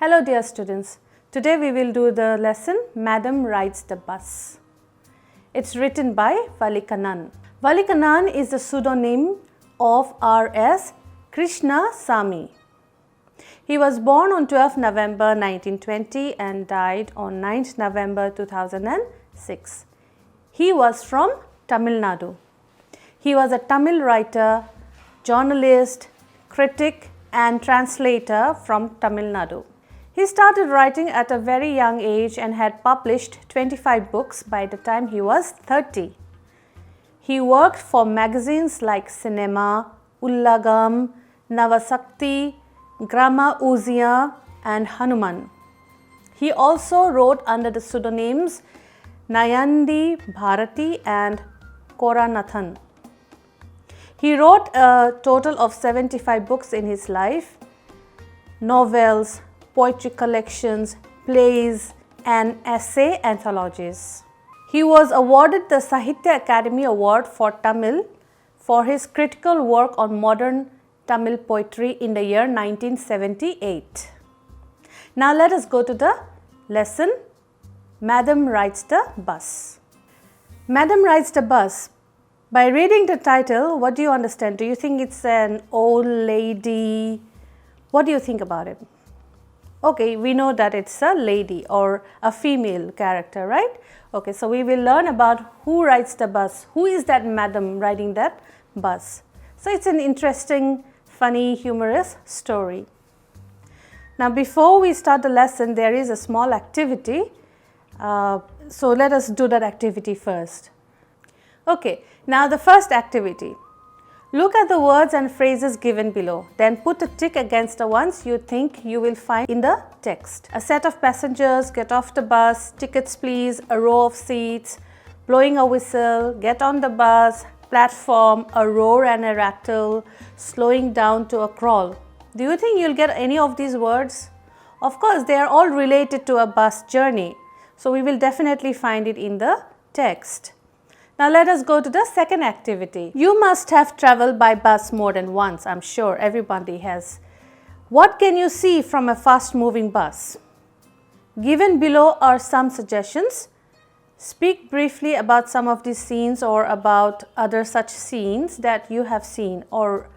Hello dear students, today we will do the lesson Madam Rides the Bus. It's written by Valikanan. Valikanan is the pseudonym of R.S. Krishna Sami. He was born on 12 November 1920 and died on 9th November 2006. He was from Tamil Nadu. He was a Tamil writer, journalist, critic and translator from Tamil Nadu. He started writing at a very young age and had published 25 books by the time he was 30. He worked for magazines like Cinema, Ullagam, Navasakti, Grama Uzia and Hanuman. He also wrote under the pseudonyms Nayandi Bharati and Koranathan. He wrote a total of 75 books in his life, novels, poetry collections, plays and essay anthologies. He was awarded the Sahitya Academy Award for Tamil for his critical work on modern Tamil poetry in the year 1978. Now let us go to the lesson Madam Rides the Bus. Madam Rides the Bus. By reading the title, what do you understand? Do you think it's an old lady? What do you think about it? Okay, we know that it's a lady or a female character, right? Okay, so we will learn about who rides the bus. Who is that madam riding that bus? So it's an interesting, funny, humorous story. Now before we start the lesson, there is a small activity. So let us do that activity first. Okay, now the first activity. Look at the words and phrases given below. Then put a tick against the ones you think you will find in the text. A set of passengers, get off the bus, tickets please, a row of seats, blowing a whistle, get on the bus, platform, a roar and a rattle, slowing down to a crawl. Do you think you'll get any of these words? Of course, they are all related to a bus journey. So we will definitely find it in the text. Now let us go to the second activity. You must have traveled by bus more than once. I'm sure everybody has. What can you see from a fast moving bus? Given below are some suggestions. Speak briefly about some of these scenes or about other such scenes that you have seen, or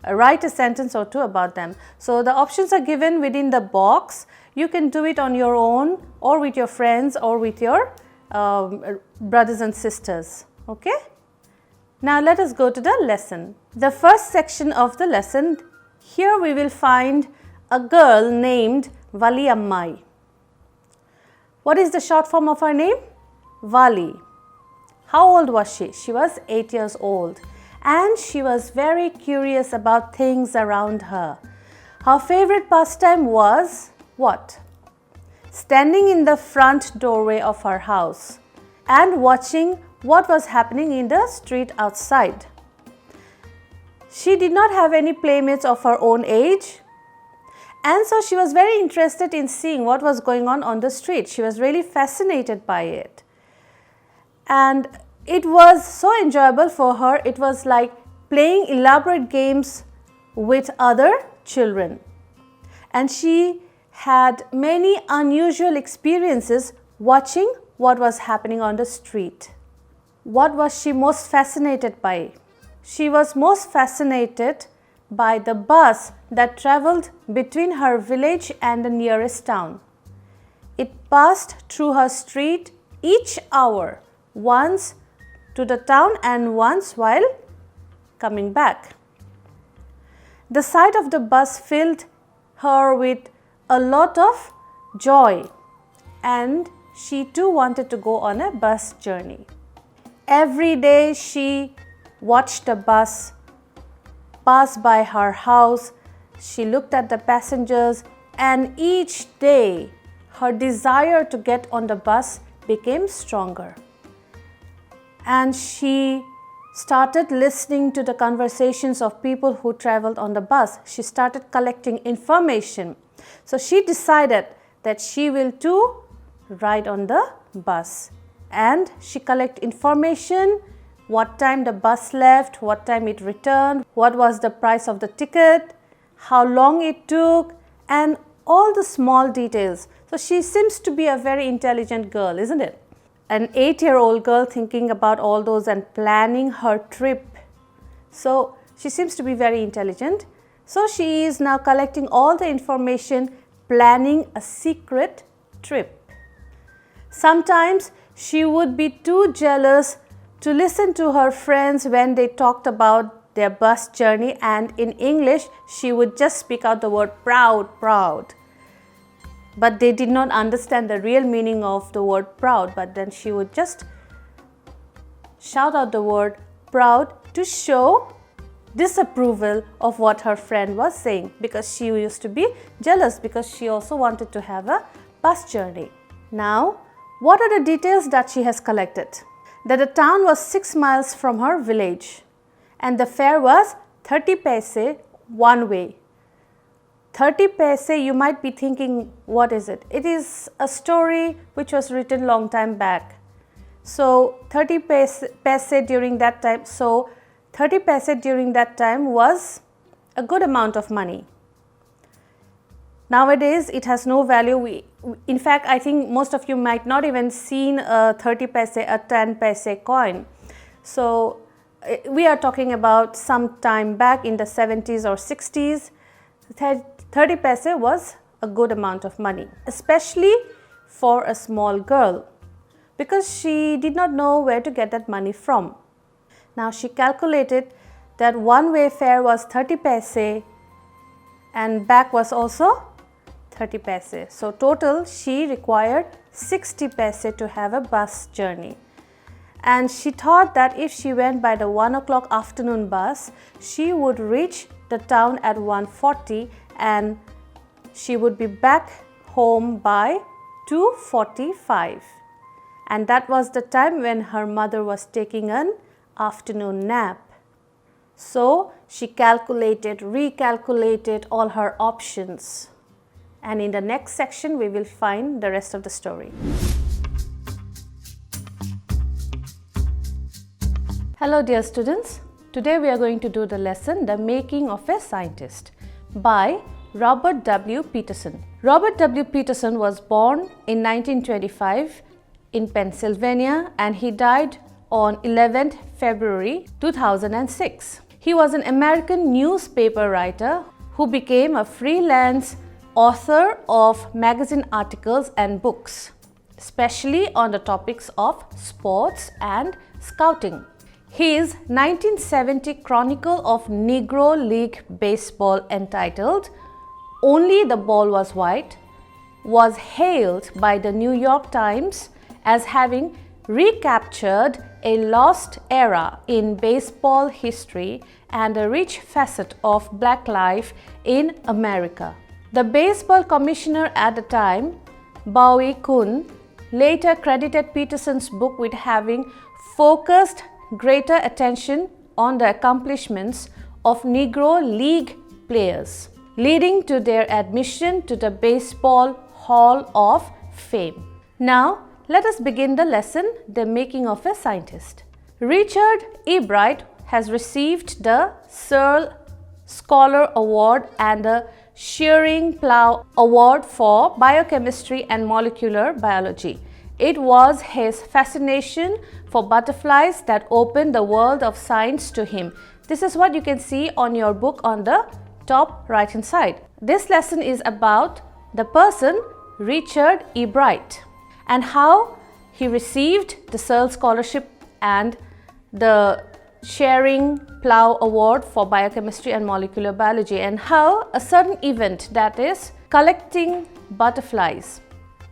write a sentence or two about them. So the options are given within the box. You can do it on your own or with your friends or with your brothers and sisters. Okay? Now let us go to the lesson. The first section of the lesson, here we will find a girl named Vali Ammai. What is the short form of her name? Vali. How old was she? She was 8 years old and she was very curious about things around her. Her favorite pastime was what? Standing in the front doorway of her house and watching what was happening in the street outside. She did not have any playmates of her own age, and so she was very interested in seeing what was going on the street. She was really fascinated by it. And it was so enjoyable for her. It was like playing elaborate games with other children. And she had many unusual experiences watching what was happening on the street. What was she most fascinated by? She was most fascinated by the bus that traveled between her village and the nearest town. It passed through her street each hour, once to the town and once while coming back. The sight of the bus filled her with a lot of joy, and she too wanted to go on a bus journey. Every day she watched the bus pass by her house. She looked at the passengers, and each day her desire to get on the bus became stronger. And she started listening to the conversations of people who traveled on the bus. She started collecting information. So she decided that she will too ride on the bus. And she collected information, what time the bus left, what time it returned, what was the price of the ticket, how long it took, and all the small details. So she seems to be a very intelligent girl, isn't it? An 8-year-old girl thinking about all those and planning her trip. So she seems to be very intelligent. So she is now collecting all the information, planning a secret trip. Sometimes she would be too jealous to listen to her friends when they talked about their bus journey, and in English she would just speak out the word proud, proud. But they did not understand the real meaning of the word proud, but then she would just shout out the word proud to show disapproval of what her friend was saying, because she used to be jealous because she also wanted to have a bus journey. Now, what are the details that she has collected? That the town was 6 miles from her village and the fare was 30 paise one way. 30 paise, you might be thinking, what is it? It is a story which was written long time back. So 30 paise during that time. So 30 paise during that time was a good amount of money. Nowadays it has no value. In fact, I think most of you might not even seen a 30 paise, a 10 paise coin. So we are talking about some time back in the 70s or 60s. 30 paise was a good amount of money, especially for a small girl, because she did not know where to get that money from. Now she calculated that one-way fare was 30 paise and back was also 30 paise. So total she required 60 paise to have a bus journey. And she thought that if she went by the 1 o'clock afternoon bus, she would reach the town at 1:40 and she would be back home by 2:45. And that was the time when her mother was taking an afternoon nap. So she calculated, recalculated all her options. And in the next section, we will find the rest of the story. Hello dear students, today we are going to do the lesson The Making of a Scientist by Robert W. Peterson. Robert W. Peterson was born in 1925 in Pennsylvania and he died on 11th February 2006. He was an American newspaper writer who became a freelance author of magazine articles and books, especially on the topics of sports and scouting. His 1970 Chronicle of Negro League Baseball entitled Only the Ball Was White was hailed by the New York Times as having recaptured a lost era in baseball history and a rich facet of black life in America. The baseball commissioner at the time, Bowie Kuhn, later credited Peterson's book with having focused greater attention on the accomplishments of Negro League players, leading to their admission to the Baseball Hall of Fame. Now, let us begin the lesson, The Making of a Scientist. Richard E. Bright has received the Searle Scholar Award and the Shearing Plough Award for Biochemistry and Molecular Biology. It was his fascination for butterflies that opened the world of science to him. This is what you can see on your book on the top right hand side. This lesson is about the person Richard E. Bright and how he received the Searle Scholarship and the Shearing Plough Award for Biochemistry and Molecular Biology, and how a certain event, that is collecting butterflies,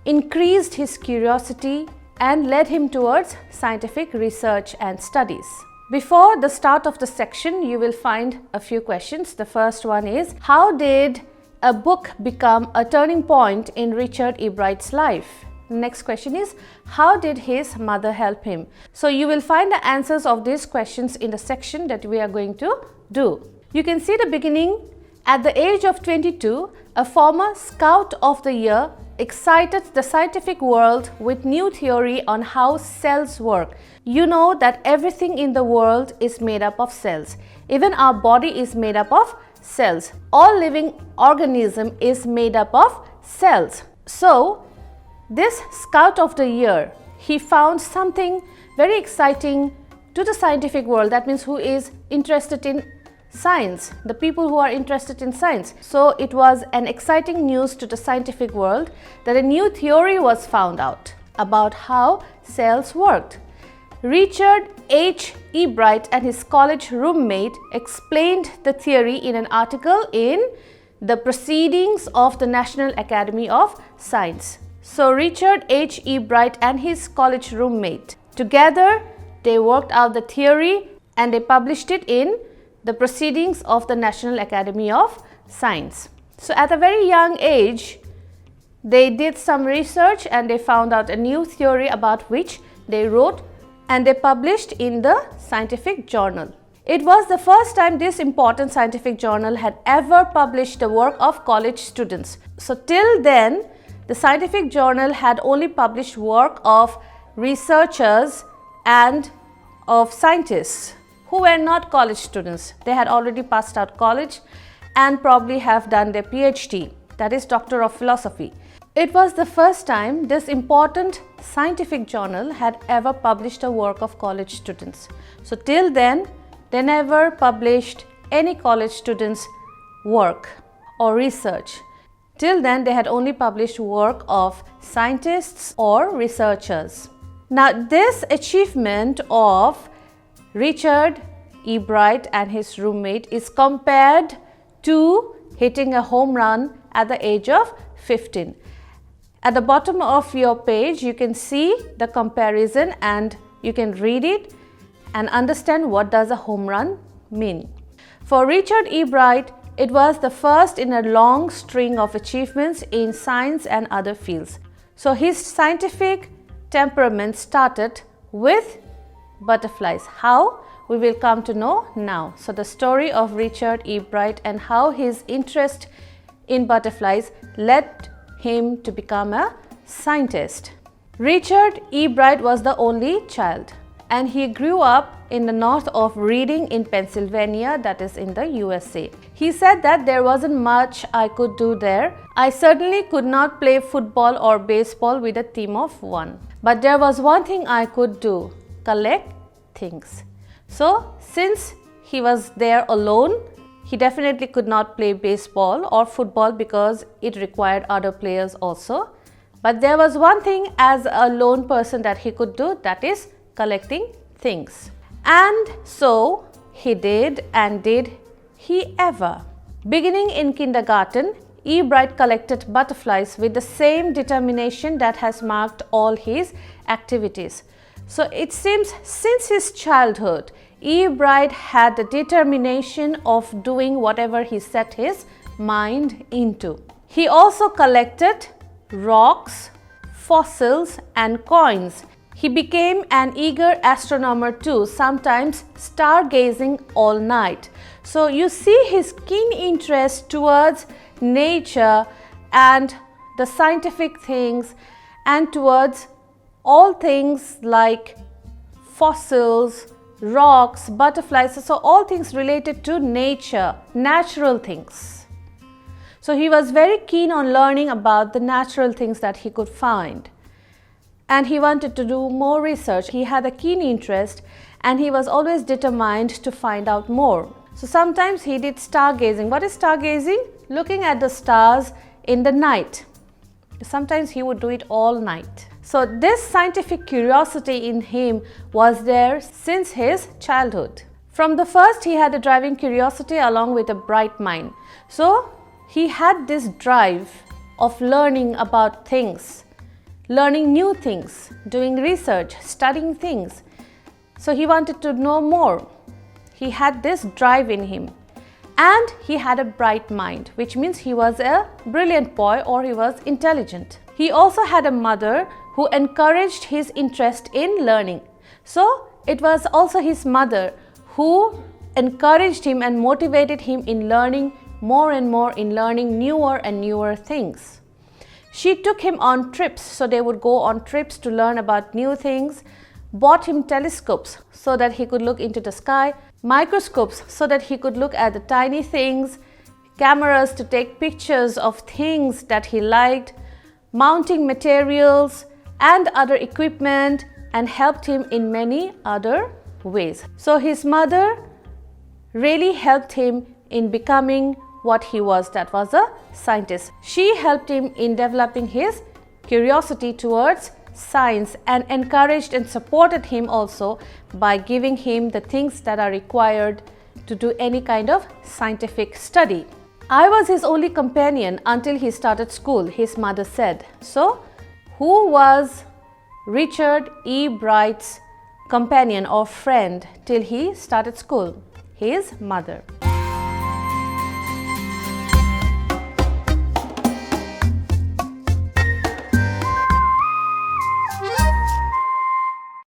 increased his curiosity and led him towards scientific research and studies. Before the start of the section, you will find a few questions. The first one is, how did a book become a turning point in Richard E. Bright's life? Next question is, how did his mother help him? So you will find the answers of these questions in the section that we are going to do. You can see the beginning. At the age of 22, a former Scout of the Year excited the scientific world with new theory on how cells work. You know that everything in the world is made up of cells. Even our body is made up of cells. All living organism is made up of cells. So this Scout of the Year, he found something very exciting to the scientific world. That means who is interested in science, the people who are interested in science. So it was an exciting news to the scientific world that a new theory was found out about how cells worked. Richard H. E. Bright and his college roommate explained the theory in an article in the Proceedings of the National Academy of Science. So Richard H. E. Bright and his college roommate, together they worked out the theory and they published it in the Proceedings of the National Academy of Science. So at a very young age, they did some research and they found out a new theory about which they wrote and they published in the scientific journal. It was the first time this important scientific journal had ever published the work of college students. So till then, the scientific journal had only published work of researchers and of scientists who were not college students. They had already passed out college and probably have done their PhD, that is Doctor of Philosophy. It was the first time this important scientific journal had ever published a work of college students. So till then, they never published any college students' work or research. Till then, they had only published work of scientists or researchers. Now, this achievement of Richard E. Bright and his roommate is compared to hitting a home run at the age of 15. At the bottom of your page, you can see the comparison and you can read it and understand what does a home run mean. For Richard E. Bright, it was the first in a long string of achievements in science and other fields. So his scientific temperament started with butterflies. How? We will come to know now. So the story of Richard E. Bright and how his interest in butterflies led him to become a scientist. Richard E. Bright was the only child and he grew up in the north of Reading in Pennsylvania, that is in the USA. He said that there wasn't much I could do there. I certainly could not play football or baseball with a team of one. But there was one thing I could do, collect things. So since he was there alone, he definitely could not play baseball or football because it required other players also. But there was one thing as a lone person that he could do, that is collecting things. And so he did, and did he ever. Beginning in kindergarten, E. Bright collected butterflies with the same determination that has marked all his activities. So it seems since his childhood, E. Bright had the determination of doing whatever he set his mind into. He also collected rocks, fossils and coins. He became an eager astronomer too, sometimes stargazing all night. So you see his keen interest towards nature and the scientific things and towards all things like fossils, rocks, butterflies, so all things related to nature, natural things. So he was very keen on learning about the natural things that he could find. And he wanted to do more research. He had a keen interest and he was always determined to find out more. So sometimes he did stargazing. What is stargazing? Looking at the stars in the night. Sometimes he would do it all night. So this scientific curiosity in him was there since his childhood. From the first, he had a driving curiosity along with a bright mind. So he had this drive of learning about things, learning new things, doing research, studying things. So he wanted to know more. He had this drive in him. And he had a bright mind, which means he was a brilliant boy or he was intelligent. He also had a mother who encouraged his interest in learning. So it was also his mother who encouraged him and motivated him in learning more and more, in learning newer and newer things. She took him on trips, so they would go on trips to learn about new things, bought him telescopes so that he could look into the sky, microscopes so that he could look at the tiny things, cameras to take pictures of things that he liked, mounting materials and other equipment, and helped him in many other ways. So his mother really helped him in becoming what he was, that was a scientist. She helped him in developing his curiosity towards science and encouraged and supported him also by giving him the things that are required to do any kind of scientific study. I was his only companion until he started school, his mother said. So, who was Richard E. Bright's companion or friend till he started school? His mother.